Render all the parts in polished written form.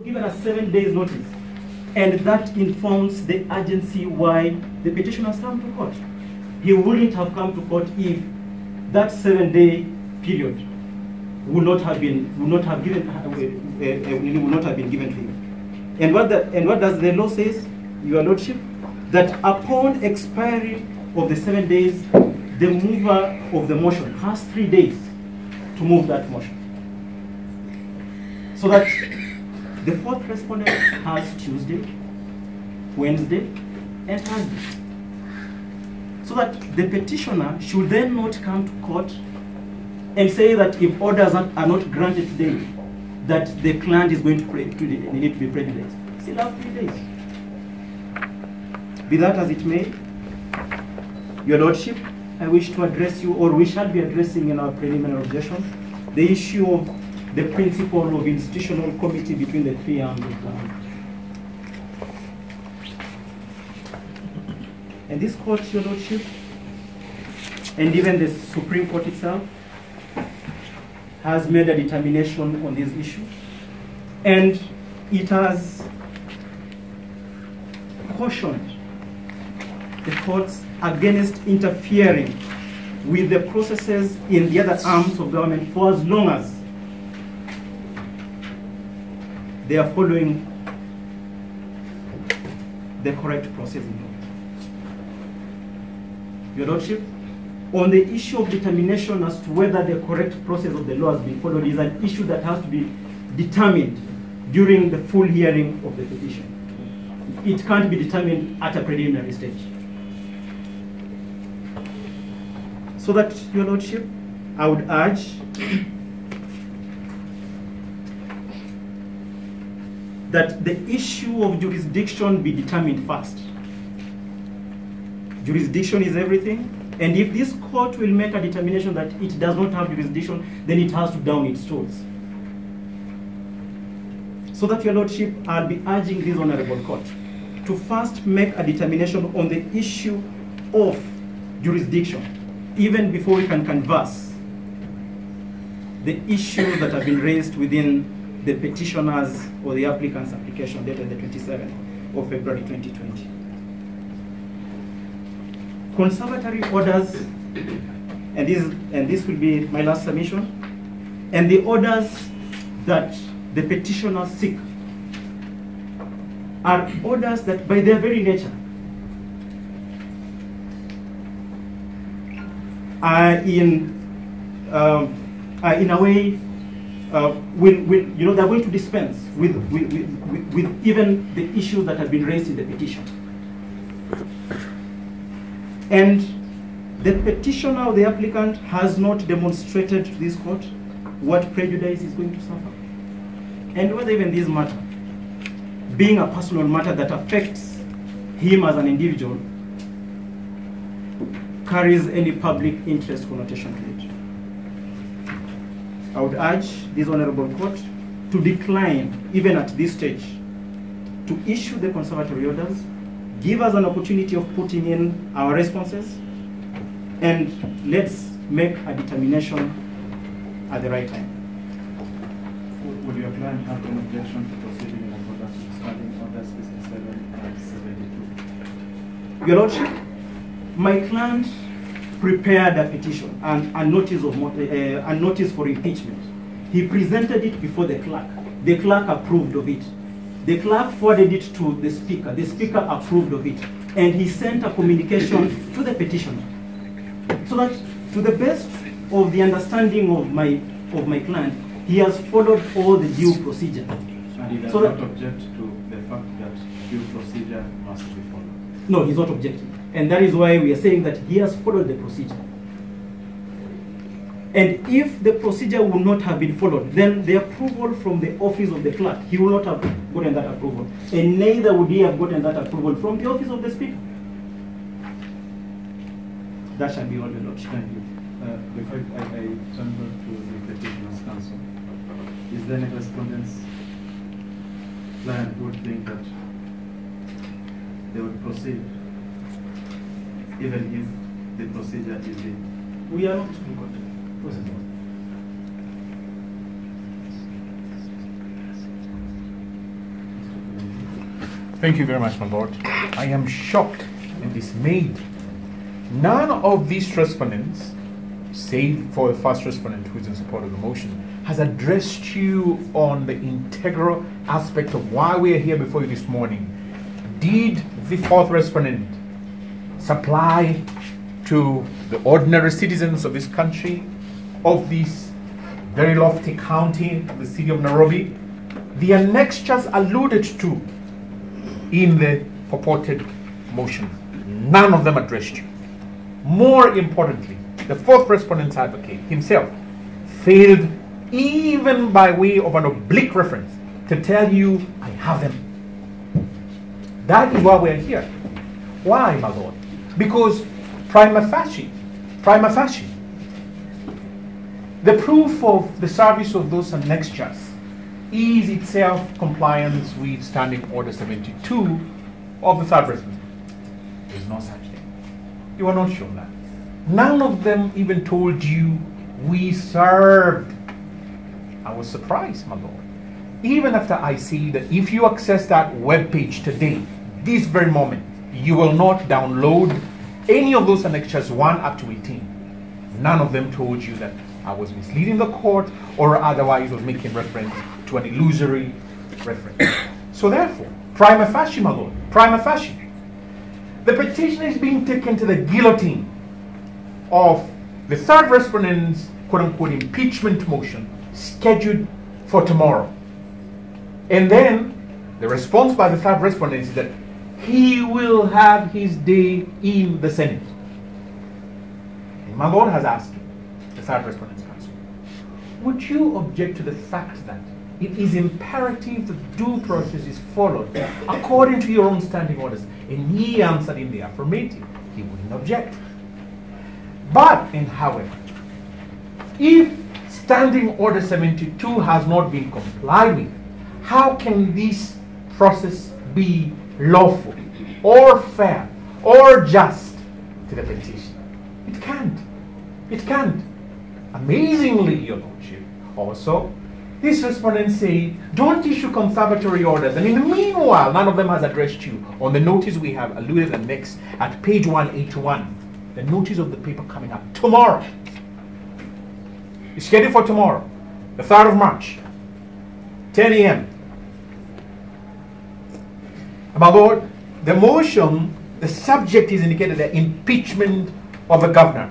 Given a 7 days notice, and that informs the agency why the petitioner has come to court. He wouldn't have come to court if that 7-day period would not have been given to him. And what does the law says, Your Lordship? That upon expiry of the 7 days, the mover of the motion has 3 days to move that motion. So that the fourth respondent has Tuesday, Wednesday, and Thursday. So that the petitioner should then not come to court and say that if orders are not granted today, that the client is going to need to be prejudiced. Still have 3 days. Be that as it may, Your Lordship, I wish to address you, or we shall be addressing in our preliminary objection, the issue of the principle of institutional committee between the three arms of government. And this court, Your Lordship, and even the Supreme Court itself, has made a determination on this issue, and it has cautioned the courts against interfering with the processes in the other arms of government for as long as they are following the correct process involved. Your Lordship, on the issue of determination as to whether the correct process of the law has been followed is an issue that has to be determined during the full hearing of the petition. It can't be determined at a preliminary stage. So that, Your Lordship, I would urge that the issue of jurisdiction be determined first. Jurisdiction is everything, and if this court will make a determination that it does not have jurisdiction, then it has to down its tools. So that, Your Lordship, I'll be urging this honorable court to first make a determination on the issue of jurisdiction, even before we can canvass the issues that have been raised within the petitioner's or the applicant's application dated the 27th of February 2020. Conservatory orders, and this will be my last submission, and the orders that the petitioners seek are orders that by their very nature are in a way they're going to dispense with even the issues that have been raised in the petition. And the petitioner or the applicant has not demonstrated to this court what prejudice is going to suffer. And whether even this matter, being a personal matter that affects him as an individual, carries any public interest connotation to it. I would urge this honorable court to decline, even at this stage, to issue the conservatory orders, give us an opportunity of putting in our responses, and let's make a determination at the right time. Would your client have an objection to proceeding in accordance with standing orders 57 and 72? Your Lordship, my client prepared a petition and a notice for impeachment. He presented it before the clerk. The clerk approved of it. The clerk forwarded it to the speaker. The speaker approved of it. And he sent a communication to the petitioner. So that, to the best of the understanding of my client, he has followed all the due procedure. And he does not object to the fact that due procedure must be followed? No, he's not objecting. And that is why we are saying that he has followed the procedure. And if the procedure would not have been followed, then the approval from the office of the clerk, he will not have gotten that approval. And neither would he have gotten that approval from the office of the speaker. That shall be all, Your Lordship. Thank you. Before I turn back to the petitioner's counsel, is there any respondent's client who would think that they would proceed even if the procedure is in? We are not in court. Thank you very much, my lord. I am shocked and dismayed. None of these respondents, save for the first respondent who is in support of the motion, has addressed you on the integral aspect of why we are here before you this morning. Did the fourth respondent supply to the ordinary citizens of this country, of this very lofty county, the city of Nairobi, the annexures alluded to in the purported motion? None of them addressed you. More importantly, the fourth respondent's advocate himself failed, even by way of an oblique reference, to tell you, I have them. That is why we're here. Why, my lord? Because prima facie, the proof of the service of those annexures is itself compliance with Standing Order 72 of the third respondent. There is no such thing. You are not shown that. None of them even told you we served. I was surprised, my lord. Even after I see that if you access that web page today, this very moment, you will not download any of those annexures 1 up to 18. None of them told you that I was misleading the court or otherwise was making reference to an illusory reference. So therefore, prima facie, my lord, prima facie, the petition is being taken to the guillotine of the third respondent's quote-unquote impeachment motion scheduled for tomorrow. And then the response by the third respondent is that he will have his day in the Senate. And my lord has asked the third respondent's counsel, would you object to the fact that it is imperative that due process is followed according to your own standing orders? And he answered in the affirmative. He wouldn't object. But, and however, if Standing Order 72 has not been complied with, how can this process be lawful or fair or just to the petitioner? It can't. It can't. Amazingly, your lordship, also, these respondents say, don't issue conservatory orders. And in the meanwhile, none of them has addressed you on the notice we have alluded and next at page 181. The notice of the paper coming up tomorrow. It's scheduled for tomorrow, the 3rd of March, 10 a.m. My lord, the motion, the subject is indicated there, impeachment of the governor.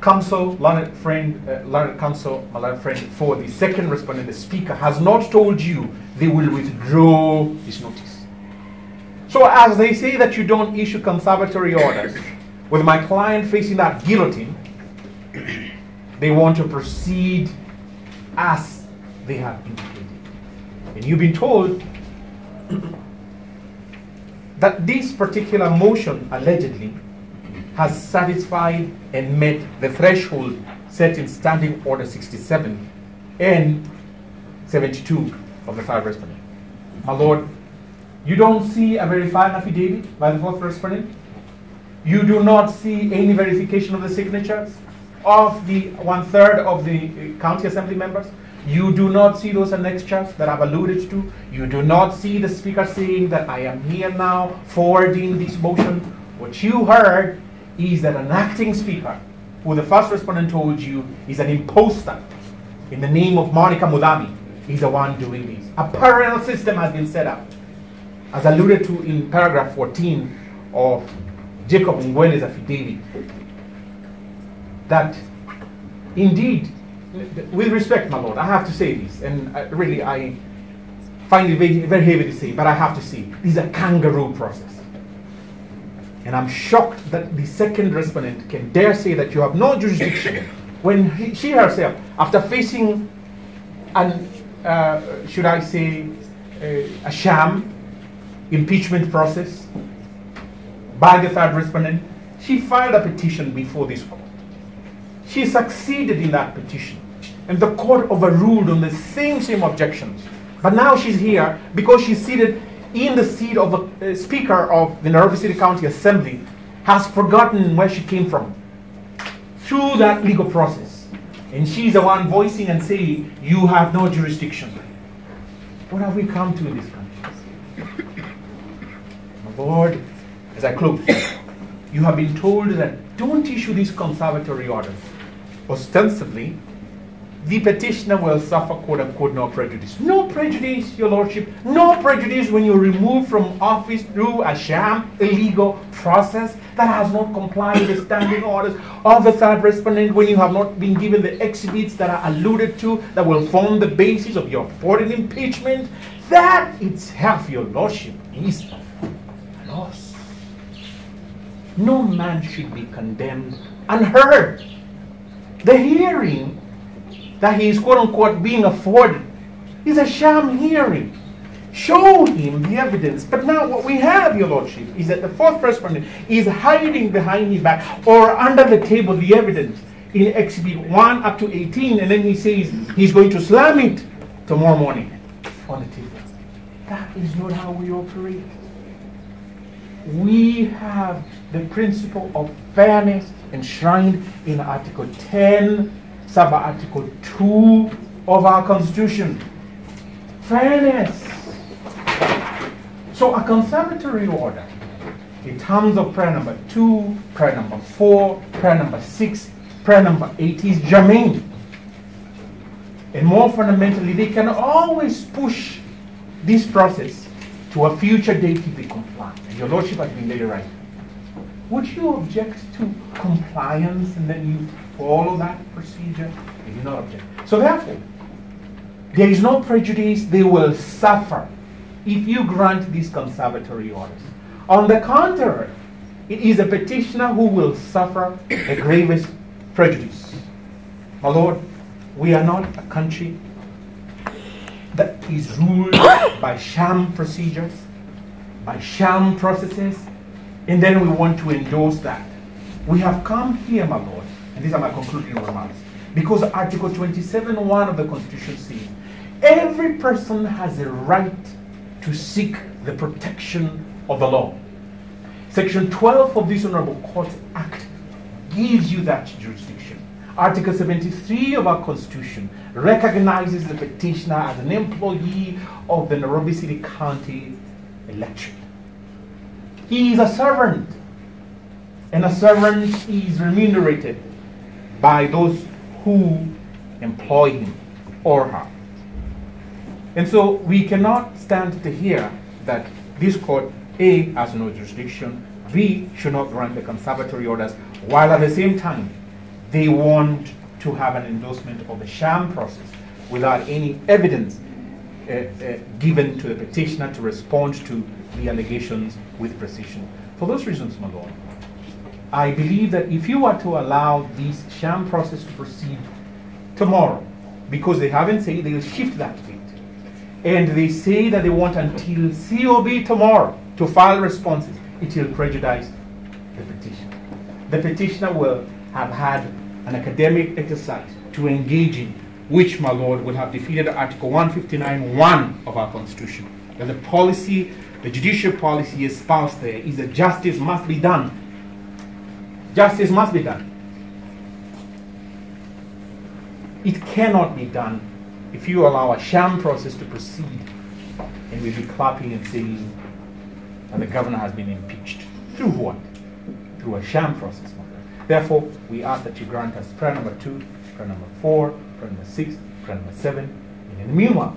Counsel, learned counsel, my learned friend, for the second respondent, the speaker, has not told you they will withdraw this notice. So as they say that you don't issue conservatory orders, with my client facing that guillotine, they want to proceed as they have indicated. And you've been told that this particular motion allegedly has satisfied and met the threshold set in Standing Order 67 and 72 of the third respondent. My lord, you don't see a verified affidavit by the fourth respondent? You do not see any verification of the signatures of the 1/3 of the county assembly members? You do not see those annexures that I've alluded to? You do not see the speaker saying that I am here now forwarding this motion? What you heard is that an acting speaker, who the first respondent told you is an imposter in the name of Monica Mudami, is the one doing this. A parallel system has been set up, as alluded to in paragraph 14 of Jacob Ngwele's affidavit, that indeed, with respect, my lord, I have to say this, and I find it very, very heavy to say, but I have to say, this is a kangaroo process. And I'm shocked that the second respondent can dare say that you have no jurisdiction when she herself, after facing an, should I say, a sham impeachment process by the third respondent, she filed a petition before this court. She succeeded in that petition, and the court overruled on the same objections. But now she's here because she's seated in the seat of the Speaker of the Nairobi City County Assembly, has forgotten where she came from through that legal process. And she's the one voicing and saying, you have no jurisdiction. What have we come to in this country? My Lord, as I close, you have been told that don't issue these conservatory orders. Ostensibly, the petitioner will suffer, quote unquote, no prejudice. No prejudice, Your Lordship. No prejudice when you're removed from office through a sham, illegal process that has not complied with the standing orders of the third respondent, when you have not been given the exhibits that are alluded to that will form the basis of your purported impeachment. That itself, Your Lordship, is a loss. No man should be condemned unheard. The hearing that he is, quote unquote, being afforded is a sham hearing. Show him the evidence. But now what we have, Your Lordship, is that the fourth respondent is hiding behind his back or under the table the evidence in Exhibit 1 up to 18, and then he says he's going to slam it tomorrow morning on the table. That is not how we operate. We have the principle of fairness enshrined in Article 10, Sub-Article 2 of our Constitution. Fairness. So a conservatory order, in terms of prayer number 2, prayer number 4, prayer number 6, prayer number 8 is germane. And more fundamentally, they can always push this process to a future date if they comply. And Your Lordship has been very right. Would you object to compliance and then you follow that procedure? You do not object. So therefore, there is no prejudice. They will suffer if you grant these conservatory orders. On the contrary, it is a petitioner who will suffer the gravest prejudice. My Lord, we are not a country that is ruled by sham procedures, by sham processes, and then we want to endorse that. We have come here, my Lord, and these are my concluding remarks, because Article 27(1) of the Constitution says every person has a right to seek the protection of the law. Section 12 of this Honorable Court Act gives you that jurisdiction. Article 73 of our Constitution recognizes the petitioner as an employee of the Nairobi City County electorate. He is a servant, and a servant is remunerated by those who employ him or her. And so we cannot stand to hear that this court, A, has no jurisdiction, B, should not grant the conservatory orders, while at the same time they want to have an endorsement of the sham process without any evidence given to the petitioner to respond to the allegations with precision. For those reasons, my Lord, I believe that if you were to allow this sham process to proceed tomorrow, because they haven't said they will shift that date, and they say that they want until COB tomorrow to file responses, it will prejudice the petitioner. The petitioner will have had an academic exercise to engage in, which, my Lord, will have defeated Article 159(1) of our Constitution. That the policy, the judicial policy espoused there is that justice must be done. Justice must be done. It cannot be done if you allow a sham process to proceed and we'll be clapping and saying that the governor has been impeached. Through what? Through a sham process. Therefore, we ask that you grant us prayer number 2, prayer number 4, prayer number 6, prayer number 7, and in the meanwhile,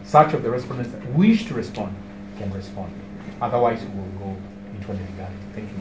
such of the respondents that wish to respond can respond. Otherwise, we will go into an illegality. Thank you.